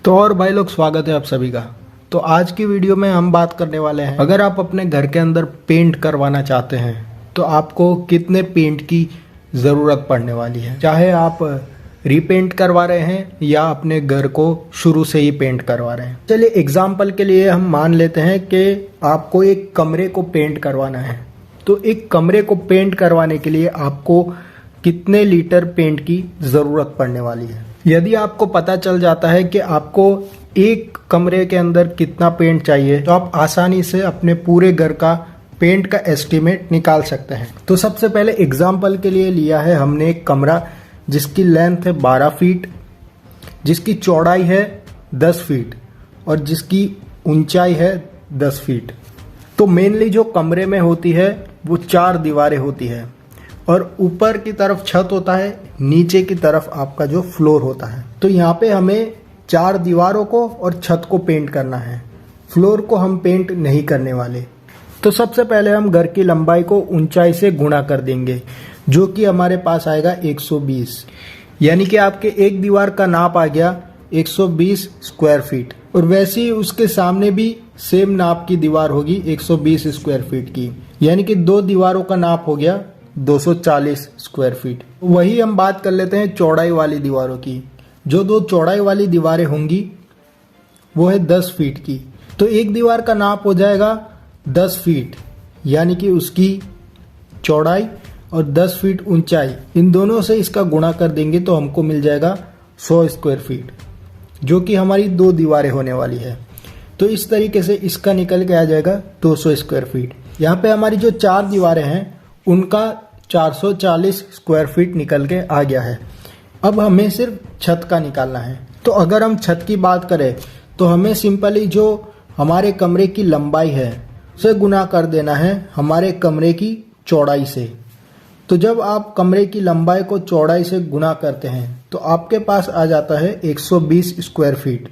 तो और भाई लोग, स्वागत है आप सभी का। तो आज की वीडियो में हम बात करने वाले हैं, अगर आप अपने घर के अंदर पेंट करवाना चाहते हैं तो आपको कितने पेंट की ज़रूरत पड़ने वाली है। चाहे आप रीपेंट करवा रहे हैं या अपने घर को शुरू से ही पेंट करवा रहे हैं। चलिए एग्जाम्पल के लिए हम मान लेते हैं कि आपको एक कमरे को पेंट करवाना है। तो एक कमरे को पेंट करवाने के लिए आपको कितने लीटर पेंट की ज़रूरत पड़ने वाली है। यदि आपको पता चल जाता है कि आपको एक कमरे के अंदर कितना पेंट चाहिए तो आप आसानी से अपने पूरे घर का पेंट का एस्टीमेट निकाल सकते हैं। तो सबसे पहले एग्जाम्पल के लिए लिया है हमने एक कमरा जिसकी लेंथ है 12 फीट, जिसकी चौड़ाई है 10 फीट और जिसकी ऊंचाई है 10 फीट। तो मेनली जो कमरे में होती है वो 4 दीवारें होती है और ऊपर की तरफ छत होता है, नीचे की तरफ आपका जो फ्लोर होता है। तो यहाँ पे हमें 4 दीवारों को और छत को पेंट करना है, फ्लोर को हम पेंट नहीं करने वाले। तो सबसे पहले हम घर की लंबाई को ऊंचाई से गुणा कर देंगे, जो कि हमारे पास आएगा 120, यानी कि आपके एक दीवार का नाप आ गया 120 स्क्वायर फीट। और वैसे ही उसके सामने भी सेम नाप की दीवार होगी 120 स्क्वायर फीट की, यानी कि 2 दीवारों का नाप हो गया 240 स्क्वायर फीट। वही हम बात कर लेते हैं चौड़ाई वाली दीवारों की। जो 2 चौड़ाई वाली दीवारें होंगी वो है 10 फीट की। तो एक दीवार का नाप हो जाएगा 10 फीट, यानी कि उसकी चौड़ाई और 10 फीट ऊंचाई, इन दोनों से इसका गुणा कर देंगे तो हमको मिल जाएगा 100 स्क्वायर फीट, जो कि हमारी 2 दीवारें होने वाली है। तो इस तरीके से इसका निकल के आ जाएगा 200 स्क्वायर फीट। यहाँ पे हमारी जो 4 दीवारें हैं उनका 440 स्क्वायर फीट निकल के आ गया है। अब हमें सिर्फ छत का निकालना है। तो अगर हम छत की बात करें तो हमें सिंपली जो हमारे कमरे की लंबाई है उसे गुना कर देना है हमारे कमरे की चौड़ाई से। तो जब आप कमरे की लंबाई को चौड़ाई से गुना करते हैं तो आपके पास आ जाता है 120 स्क्वायर फीट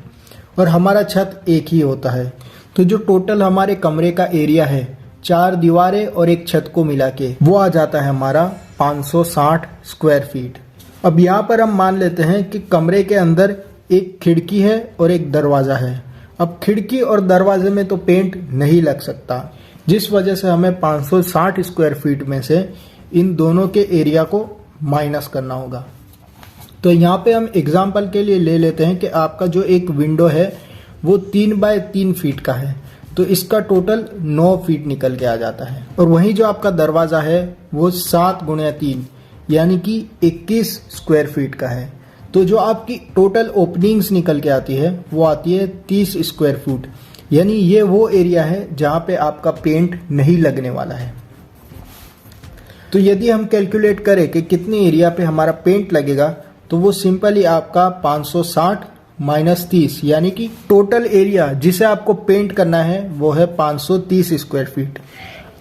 और हमारा छत एक ही होता है। तो जो टोटल हमारे कमरे का एरिया है 4 दीवारें और एक छत को मिला के, वो आ जाता है हमारा 560 स्क्वायर फीट। अब यहाँ पर हम मान लेते हैं कि कमरे के अंदर एक खिड़की है और एक दरवाज़ा है। अब खिड़की और दरवाजे में तो पेंट नहीं लग सकता, जिस वजह से हमें 560 स्क्वायर फीट में से इन दोनों के एरिया को माइनस करना होगा। तो यहाँ पे हम एग्जाम्पल के लिए ले लेते हैं कि आपका जो एक विंडो है वो 3 बाय 3 फीट का है, तो इसका टोटल 9 फीट निकल के आ जाता है। और वहीं जो आपका दरवाज़ा है वो 7 गुणा 3 यानी कि 21 स्क्वायर फीट का है। तो जो आपकी टोटल ओपनिंग्स निकल के आती है वो आती है 30 स्क्वायर फुट, यानी ये वो एरिया है जहाँ पे आपका पेंट नहीं लगने वाला है। तो यदि हम कैलकुलेट करें कि कितने एरिया पे हमारा पेंट लगेगा तो वो सिंपली आपका 560 माइनस 30, यानी कि टोटल एरिया जिसे आपको पेंट करना है वो है 530 स्क्वायर फीट।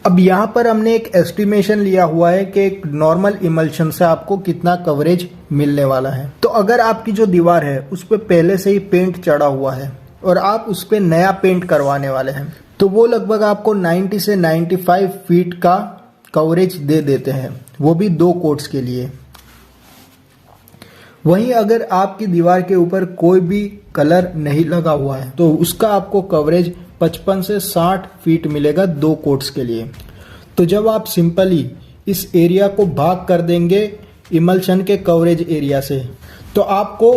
अब यहाँ पर हमने एक एस्टिमेशन लिया हुआ है कि एक नॉर्मल इमल्शन से आपको कितना कवरेज मिलने वाला है। तो अगर आपकी जो दीवार है उस पर पहले से ही पेंट चढ़ा हुआ है और आप उस पर नया पेंट करवाने वाले हैं तो वो लगभग आपको 90 से 95 फीट का कवरेज दे देते हैं, वो भी 2 कोट्स के लिए। वहीं अगर आपकी दीवार के ऊपर कोई भी कलर नहीं लगा हुआ है तो उसका आपको कवरेज 55 से 60 फीट मिलेगा 2 कोट्स के लिए। तो जब आप सिंपली इस एरिया को भाग कर देंगे इमल्शन के कवरेज एरिया से तो आपको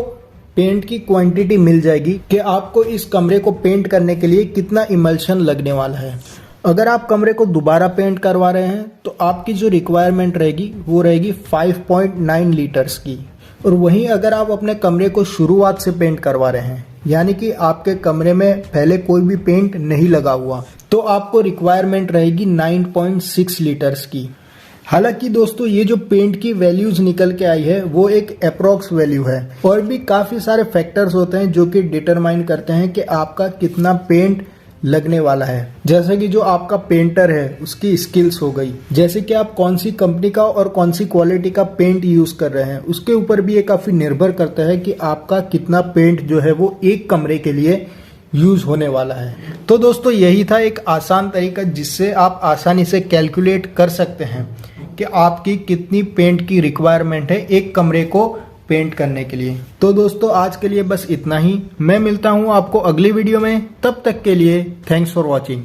पेंट की क्वांटिटी मिल जाएगी कि आपको इस कमरे को पेंट करने के लिए कितना इमल्शन लगने वाला है। अगर आप कमरे को दोबारा पेंट करवा रहे हैं तो आपकी जो रिक्वायरमेंट रहेगी वो रहेगी 5.9 लीटर्स की। और वहीं अगर आप अपने कमरे को शुरुआत से पेंट करवा रहे हैं, यानी कि आपके कमरे में पहले कोई भी पेंट नहीं लगा हुआ, तो आपको रिक्वायरमेंट रहेगी 9.6 लीटर्स की। हालांकि दोस्तों ये जो पेंट की वैल्यूज निकल के आई है वो एक अप्रोक्स वैल्यू है और भी काफ़ी सारे फैक्टर्स होते हैं जो कि डिटरमाइन करते हैं कि आपका कितना पेंट लगने वाला है। जैसे कि जो आपका पेंटर है उसकी स्किल्स हो गई, जैसे कि आप कौन सी कंपनी का और कौन सी क्वालिटी का पेंट यूज कर रहे हैं, उसके ऊपर भी ये काफी निर्भर करता है कि आपका कितना पेंट जो है वो एक कमरे के लिए यूज होने वाला है। तो दोस्तों यही था एक आसान तरीका जिससे आप आसानी से कैलकुलेट कर सकते हैं कि आपकी कितनी पेंट की रिक्वायरमेंट है एक कमरे को पेंट करने के लिए। तो दोस्तों आज के लिए बस इतना ही। मैं मिलता हूँ आपको अगली वीडियो में, तब तक के लिए थैंक्स फॉर वॉचिंग।